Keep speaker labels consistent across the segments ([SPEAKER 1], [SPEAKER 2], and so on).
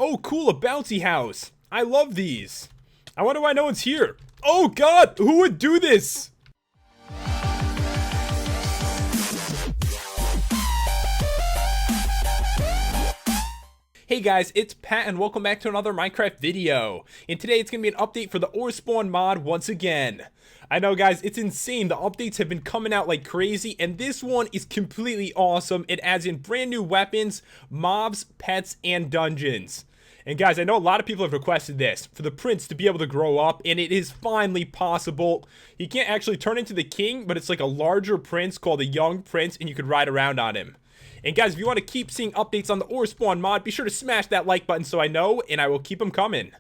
[SPEAKER 1] Oh, cool, a bouncy house. I love these. I wonder why no one's here. Oh, God, who would do this? Hey guys, it's Pat and welcome back to another Minecraft video. And today it's going to be an update for the OreSpawn mod once again. I know guys, it's insane. The updates have been coming out like crazy and this one is completely awesome. It adds in brand new weapons, mobs, pets, and dungeons. And guys, I know a lot of people have requested this, for the prince to be able to grow up, and it is finally possible. He can't actually turn into the king, but it's like a larger prince called a young prince, and you could ride around on him. And guys, if you want to keep seeing updates on the OreSpawn mod, be sure to smash that like button so I know, and I will keep them coming.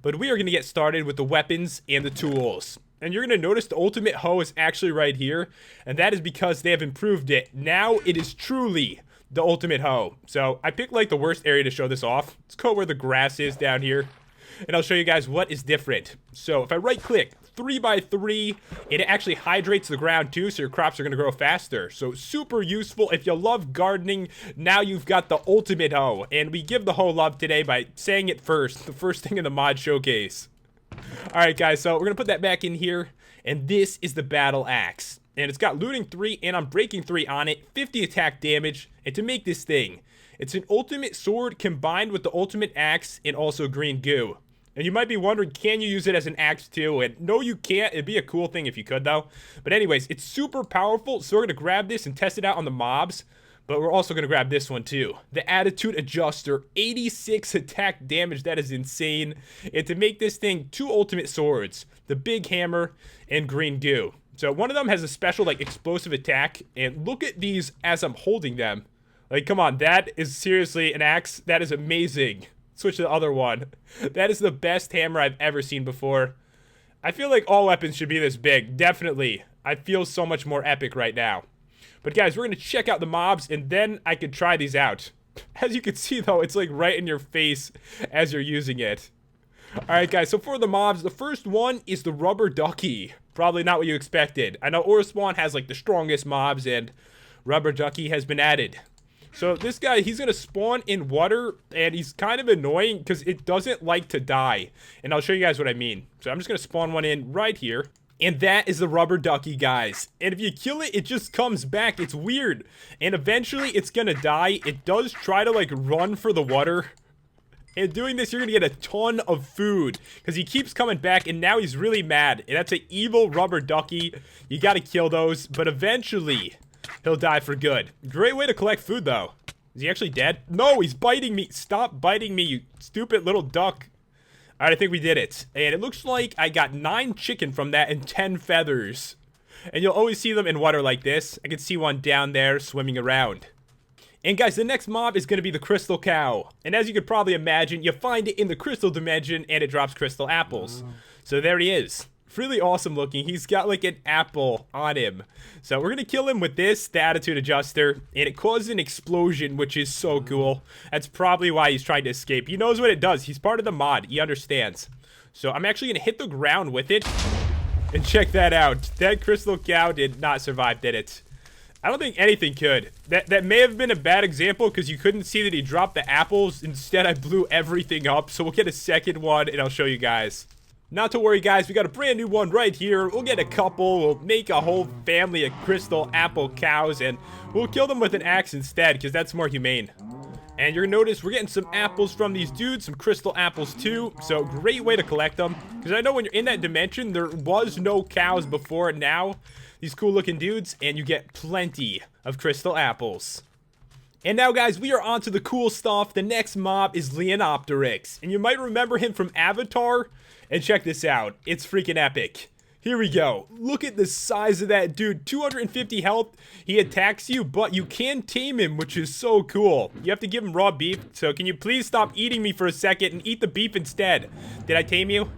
[SPEAKER 1] But we are going to get started with the weapons and the tools. And you're going to notice the ultimate hoe is actually right here, and that is because they have improved it. Now it is truly the ultimate hoe. So I picked like the worst area to show this off. Let's go where the grass is down here, and I'll show you guys what is different. So if I right click 3x3, it actually hydrates the ground too, so your crops are going to grow faster. So super useful if you love gardening. Now you've got the ultimate hoe, and we give the hoe love today by saying it first, the first thing in the mod showcase. Alright guys, so we're going to put that back in here, and this is the battle axe. And it's got looting 3 and unbreaking 3 on it, 50 attack damage. And to make this thing, it's an ultimate sword combined with the ultimate axe and also green goo. And you might be wondering, can you use it as an axe too? And no, you can't. It'd be a cool thing if you could though. But anyways, it's super powerful, so we're going to grab this and test it out on the mobs. But we're also going to grab this one too. The attitude adjuster, 86 attack damage. That is insane. And to make this thing, 2 ultimate swords, the big hammer and green goo. So one of them has a special like explosive attack. And look at these as I'm holding them. Like, come on, that is seriously an axe. That is amazing. Switch to the other one. That is the best hammer I've ever seen before. I feel like all weapons should be this big. Definitely. I feel so much more epic right now. But guys, we're going to check out the mobs and then I could try these out. As you can see though, it's like right in your face as you're using it. Alright guys, so for the mobs, the first one is the rubber ducky. Probably not what you expected. I know OreSpawn has like the strongest mobs and rubber ducky has been added. So this guy, he's going to spawn in water, and he's kind of annoying because it doesn't like to die. And I'll show you guys what I mean. So I'm just going to spawn one in right here. And that is the rubber ducky, guys. And if you kill it, it just comes back. It's weird. And eventually, it's going to die. It does try to, like, run for the water. And doing this, you're going to get a ton of food. Because he keeps coming back, and now he's really mad. And that's an evil rubber ducky. You got to kill those. But eventually, he'll die for good. Great way to collect food, though. Is he actually dead? No, he's biting me. Stop biting me, you stupid little duck. Alright, I think we did it. And it looks like I got 9 chicken from that and 10 feathers. And you'll always see them in water like this. I can see one down there swimming around. And guys, the next mob is going to be the crystal cow. And as you could probably imagine, you find it in the crystal dimension and it drops crystal apples. So there he is. Really awesome looking. He's got like an apple on him. So we're gonna kill him with this, the attitude adjuster, and it causes an explosion, which is so cool. That's probably why he's trying to escape. He knows what it does. He's part of the mod. He understands. So I'm actually gonna hit the ground with it, and check that out. That crystal cow did not survive, did it? I don't think anything could. That may have been a bad example because you couldn't see that he dropped the apples. Instead, I blew everything up. So we'll get a second one, and I'll show you guys. Not to worry guys, we got a brand new one right here. We'll get a couple, we'll make a whole family of crystal apple cows, and we'll kill them with an axe instead, because that's more humane. And you're gonna notice we're getting some apples from these dudes, some crystal apples too, so great way to collect them. Because I know when you're in that dimension, there was no cows before, and now these cool looking dudes, and you get plenty of crystal apples. And now guys, we are on to the cool stuff. The next mob is Leonopteryx, and you might remember him from Avatar. And check this out. It's freaking epic. Here we go. Look at the size of that dude. 250 health. He attacks you, but you can tame him, which is so cool. You have to give him raw beef. So can you please stop eating me for a second and eat the beef instead? Did I tame you?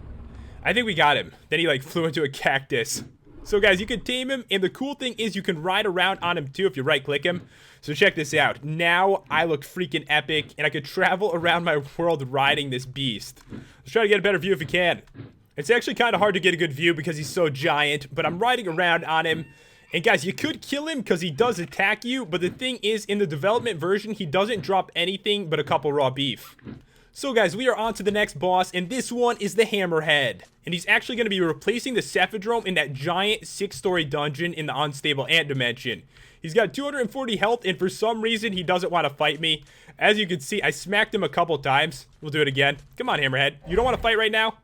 [SPEAKER 1] I think we got him. Then he like flew into a cactus. So guys, you can tame him, and the cool thing is you can ride around on him too if you right click him. So check this out. Now I look freaking epic, and I could travel around my world riding this beast. Let's try to get a better view if we can. It's actually kind of hard to get a good view because he's so giant, but I'm riding around on him. And guys, you could kill him because he does attack you, but the thing is, in the development version, he doesn't drop anything but a couple raw beef. So guys, we are on to the next boss, and this one is the Hammerhead. And he's actually going to be replacing the Cephadrome in that giant 6-story dungeon in the unstable ant dimension. He's got 240 health, and for some reason, he doesn't want to fight me. As you can see, I smacked him a couple times. We'll do it again. Come on, Hammerhead. You don't want to fight right now?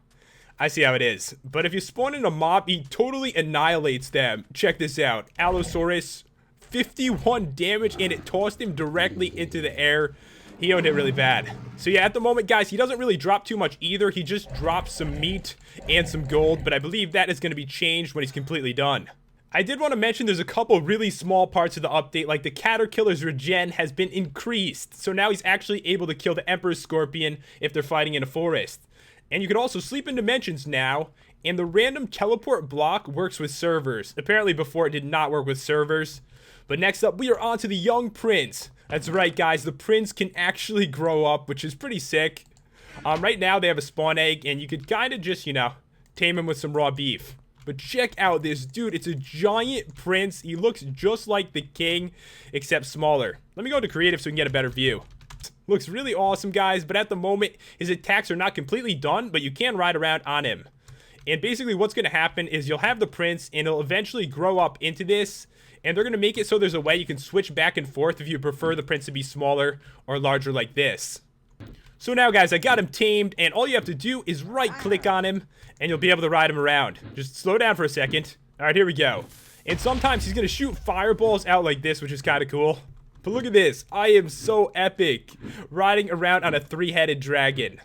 [SPEAKER 1] I see how it is. But if you spawn in a mob, he totally annihilates them. Check this out. Allosaurus, 51 damage, and it tossed him directly into the air. He owned it really bad. So yeah, at the moment, guys, he doesn't really drop too much either. He just drops some meat and some gold, but I believe that is going to be changed when he's completely done. I did want to mention there's a couple really small parts of the update, like the Caterpillar's regen has been increased. So now he's actually able to kill the Emperor's Scorpion if they're fighting in a forest. And you can also sleep in dimensions now, and the random teleport block works with servers. Apparently before it did not work with servers. But next up, we are on to the young prince. That's right, guys. The prince can actually grow up, which is pretty sick. Right now, they have a spawn egg, and you could kind of just, you know, tame him with some raw beef. But check out this dude. It's a giant prince. He looks just like the king, except smaller. Let me go to creative so we can get a better view. Looks really awesome, guys, but at the moment, his attacks are not completely done, but you can ride around on him. And basically, what's going to happen is you'll have the prince, and he'll eventually grow up into this. And they're going to make it so there's a way you can switch back and forth if you prefer the prince to be smaller or larger like this. So now, guys, I got him tamed, and all you have to do is right-click on him, and you'll be able to ride him around. Just slow down for a second. All right, here we go. And sometimes he's going to shoot fireballs out like this, which is kind of cool. But look at this. I am so epic riding around on a 3-headed dragon.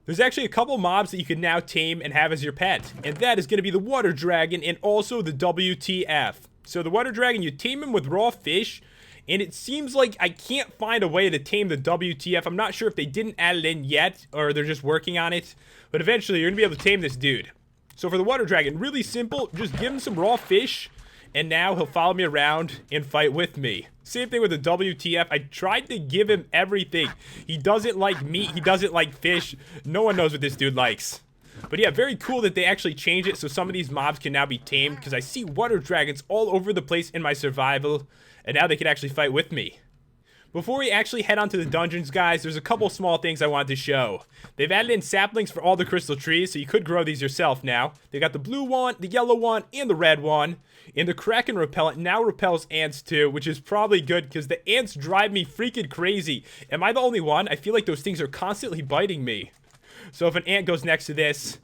[SPEAKER 1] There's actually a couple mobs that you can now tame and have as your pet, and that is going to be the water dragon and also the WTF. So the water dragon, you tame him with raw fish, and it seems like I can't find a way to tame the WTF. I'm not sure if they didn't add it in yet, or they're just working on it, but eventually you're going to be able to tame this dude. So for the water dragon, really simple, just give him some raw fish, and now he'll follow me around and fight with me. Same thing with the WTF. I tried to give him everything. He doesn't like meat, he doesn't like fish. No one knows what this dude likes. But yeah, very cool that they actually changed it so some of these mobs can now be tamed, because I see water dragons all over the place in my survival, and now they can actually fight with me. Before we actually head on to the dungeons, guys, there's a couple small things I wanted to show. They've added in saplings for all the crystal trees, so you could grow these yourself now. They got the blue one, the yellow one, and the red one. And the Kraken repellent now repels ants too, which is probably good because the ants drive me freaking crazy. Am I the only one? I feel like those things are constantly biting me. So if an ant goes next to this,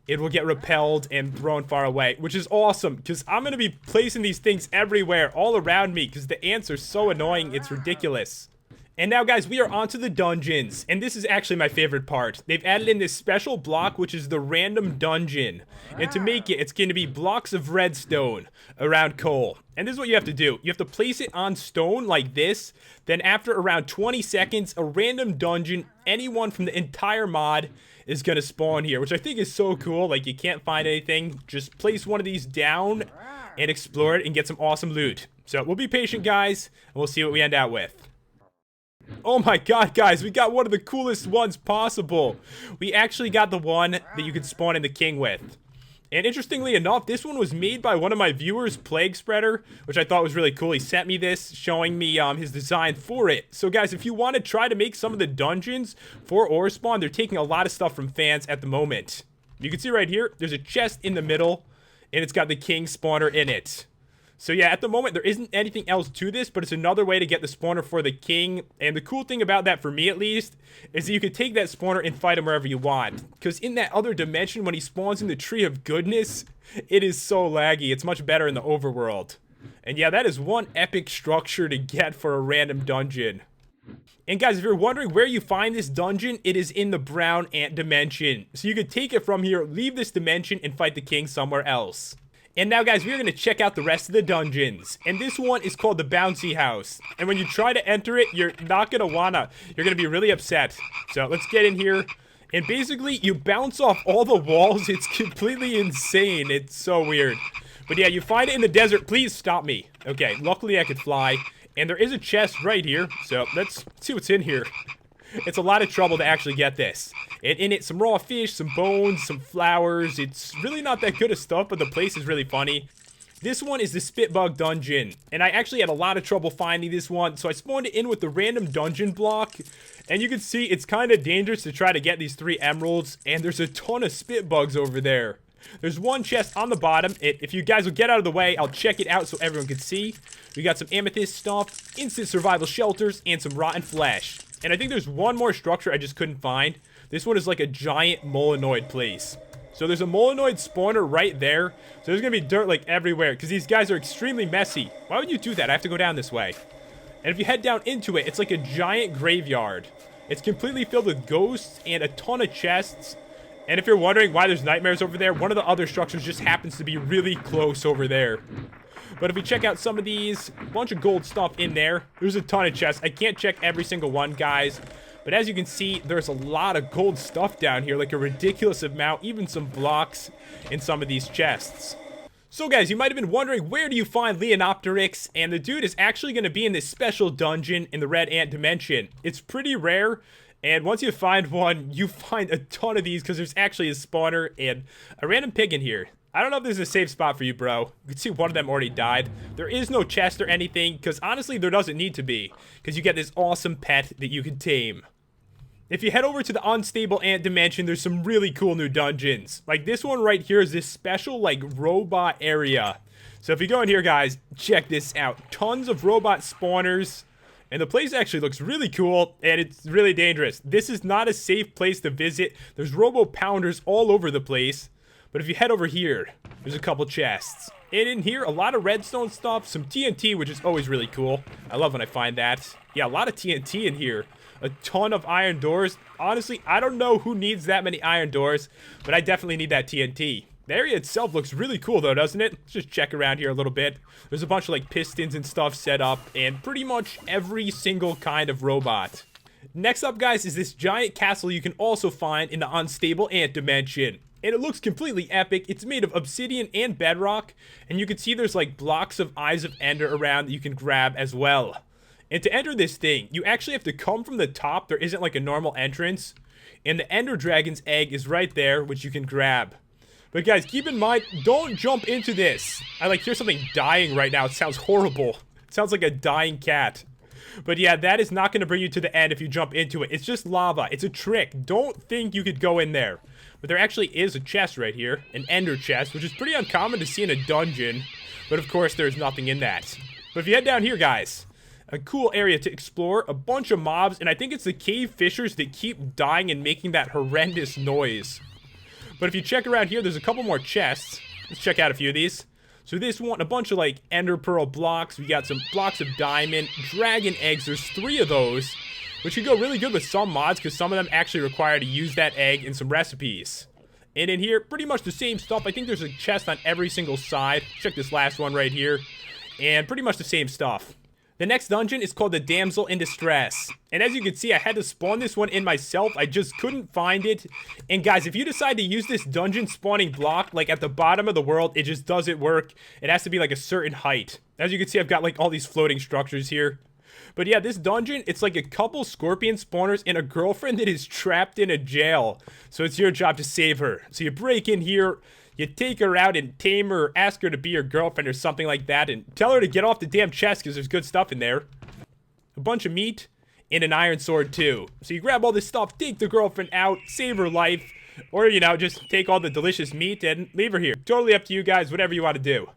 [SPEAKER 1] it will get repelled and thrown far away, which is awesome because I'm going to be placing these things everywhere, all around me, because the ants are so annoying, it's ridiculous. And now, guys, we are on to the dungeons, and this is actually my favorite part. They've added in this special block, which is the random dungeon. And to make it, it's going to be blocks of redstone around coal. And this is what you have to do. You have to place it on stone like this. Then after around 20 seconds, a random dungeon, anyone from the entire mod is going to spawn here, which I think is so cool. Like, you can't find anything. Just place one of these down and explore it and get some awesome loot. So we'll be patient, guys, and we'll see what we end out with. Oh my god, guys, we got one of the coolest ones possible. We actually got the one that you could spawn in the king with. And interestingly enough, this one was made by one of my viewers, Plague Spreader, which I thought was really cool. He sent me this, showing me his design for it. So guys, if you want to try to make some of the dungeons for OreSpawn, they're taking a lot of stuff from fans at the moment. You can see right here, there's a chest in the middle, and it's got the king spawner in it. So yeah, at the moment, there isn't anything else to this, but it's another way to get the spawner for the king. And the cool thing about that, for me at least, is that you can take that spawner and fight him wherever you want. Because in that other dimension, when he spawns in the Tree of Goodness, it is so laggy. It's much better in the overworld. And yeah, that is one epic structure to get for a random dungeon. And guys, if you're wondering where you find this dungeon, it is in the brown ant dimension. So you could take it from here, leave this dimension, and fight the king somewhere else. And now, guys, we're going to check out the rest of the dungeons. And this one is called the Bouncy House. And when you try to enter it, you're not going to wanna. You're going to be really upset. So let's get in here. And basically, you bounce off all the walls. It's completely insane. It's so weird. But yeah, you find it in the desert. Please stop me. Okay, luckily I could fly. And there is a chest right here. So let's see what's in here. It's a lot of trouble to actually get this. And in it, some raw fish, some bones, some flowers. It's really not that good of stuff, but the place is really funny. This one is the Spit Bug Dungeon, and I actually had a lot of trouble finding this one, so I spawned it in with the random dungeon block, and you can see it's kind of dangerous to try to get these 3 emeralds, and there's a ton of spit bugs over there. There's one chest on the bottom. If you guys will get out of the way, I'll check it out so everyone can see. We got some amethyst stuff, instant survival shelters, and some rotten flesh. And I think there's one more structure I just couldn't find. This one is like a giant molenoid place. So there's a molenoid spawner right there. So there's going to be dirt like everywhere because these guys are extremely messy. Why would you do that? I have to go down this way. And if you head down into it, it's like a giant graveyard. It's completely filled with ghosts and a ton of chests. And if you're wondering why there's nightmares over there, one of the other structures just happens to be really close over there. But if we check out some of these, a bunch of gold stuff in there. There's a ton of chests. I can't check every single one, guys. But as you can see, there's a lot of gold stuff down here, like a ridiculous amount, even some blocks in some of these chests. So guys, you might have been wondering, where do you find Leonopteryx? And the dude is actually going to be in this special dungeon in the Red Ant Dimension. It's pretty rare. And once you find one, you find a ton of these because there's actually a spawner and a random pig in here. I don't know if this is a safe spot for you, bro. You can see one of them already died. There is no chest or anything because honestly, there doesn't need to be because you get this awesome pet that you can tame. If you head over to the Unstable Ant Dimension, there's some really cool new dungeons. Like this one right here is this special like robot area. So if you go in here, guys, check this out. Tons of robot spawners. And the place actually looks really cool, and it's really dangerous. This is not a safe place to visit. There's robo-pounders all over the place. But if you head over here, there's a couple chests. And in here, a lot of redstone stuff, some TNT, which is always really cool. I love when I find that. Yeah, a lot of TNT in here. A ton of iron doors. Honestly, I don't know who needs that many iron doors, but I definitely need that TNT. The area itself looks really cool though, doesn't it? Let's just check around here a little bit. There's a bunch of like pistons and stuff set up, and pretty much every single kind of robot. Next up, guys, is this giant castle you can also find in the Unstable Ant Dimension. And it looks completely epic. It's made of obsidian and bedrock, and you can see there's like blocks of Eyes of Ender around that you can grab as well. And to enter this thing, you actually have to come from the top. There isn't like a normal entrance. And the Ender Dragon's egg is right there, which you can grab. But guys, keep in mind, don't jump into this. I like hear something dying right now. It sounds horrible. It sounds like a dying cat. But yeah, that is not going to bring you to the end if you jump into it. It's just lava. It's a trick. Don't think you could go in there. But there actually is a chest right here. An ender chest, which is pretty uncommon to see in a dungeon. But of course, there's nothing in that. But if you head down here, guys, a cool area to explore. A bunch of mobs. And I think it's the cave fishers that keep dying and making that horrendous noise. But if you check around here, there's a couple more chests. Let's check out a few of these. So this one, a bunch of like ender pearl blocks. We got some blocks of diamond, dragon eggs. There's 3 of those, which could go really good with some mods because some of them actually require to use that egg in some recipes. And in here, pretty much the same stuff. I think there's a chest on every single side. Check this last one right here. And pretty much the same stuff. The next dungeon is called the Damsel in Distress. And as you can see, I had to spawn this one in myself. I just couldn't find it. And guys, if you decide to use this dungeon spawning block, like at the bottom of the world, it just doesn't work. It has to be like a certain height. As you can see, I've got like all these floating structures here. But yeah, this dungeon, it's like a couple scorpion spawners and a girlfriend that is trapped in a jail. So it's your job to save her. So you break in here. You take her out and tame her or ask her to be your girlfriend or something like that and tell her to get off the damn chest because there's good stuff in there. A bunch of meat and an iron sword too. So you grab all this stuff, take the girlfriend out, save her life, or, you know, just take all the delicious meat and leave her here. Totally up to you guys, whatever you want to do.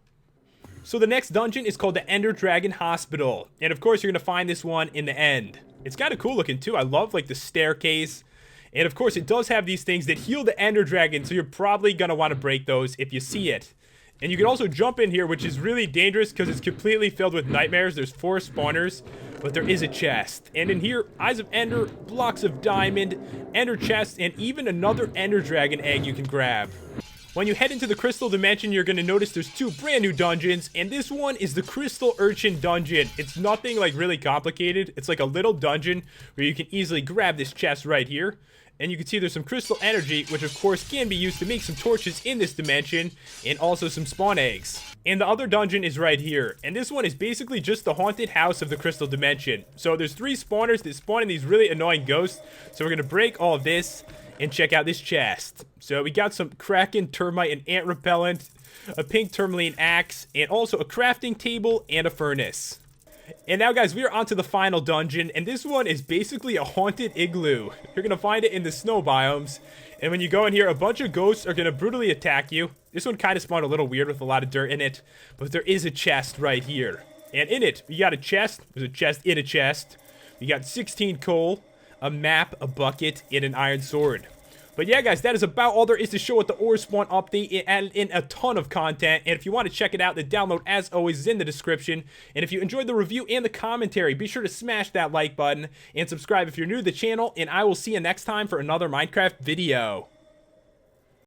[SPEAKER 1] So the next dungeon is called the Ender Dragon Hospital. And of course, you're going to find this one in the end. It's kind of cool looking too. I love like the staircase. And of course, it does have these things that heal the Ender Dragon, so you're probably going to want to break those if you see it. And you can also jump in here, which is really dangerous because it's completely filled with nightmares. There's 4 spawners, but there is a chest. And in here, Eyes of Ender, blocks of diamond, Ender chest, and even another Ender Dragon egg you can grab. When you head into the Crystal Dimension, you're going to notice there's 2 brand new dungeons, and this one is the Crystal Urchin Dungeon. It's nothing like really complicated. It's like a little dungeon where you can easily grab this chest right here. And you can see there's some crystal energy, which of course can be used to make some torches in this dimension, and also some spawn eggs. And the other dungeon is right here, and this one is basically just the haunted house of the crystal dimension. So there's 3 spawners that spawn in these really annoying ghosts, so we're gonna break all of this and check out this chest. So we got some kraken, termite, and ant repellent. a pink tourmaline axe, and also a crafting table and a furnace. And now, guys, we are on to the final dungeon, and this one is basically a haunted igloo. You're going to find it in the snow biomes, and when you go in here, a bunch of ghosts are going to brutally attack you. This one kind of spawned a little weird with a lot of dirt in it, but there is a chest right here. And in it, you got a chest. There's a chest in a chest. You got 16 coal, a map, a bucket, and an iron sword. But yeah, guys, that is about all there is to show with the OreSpawn update. It added in a ton of content, and if you want to check it out, the download, as always, is in the description. And if you enjoyed the review and the commentary, be sure to smash that like button and subscribe if you're new to the channel, and I will see you next time for another Minecraft video.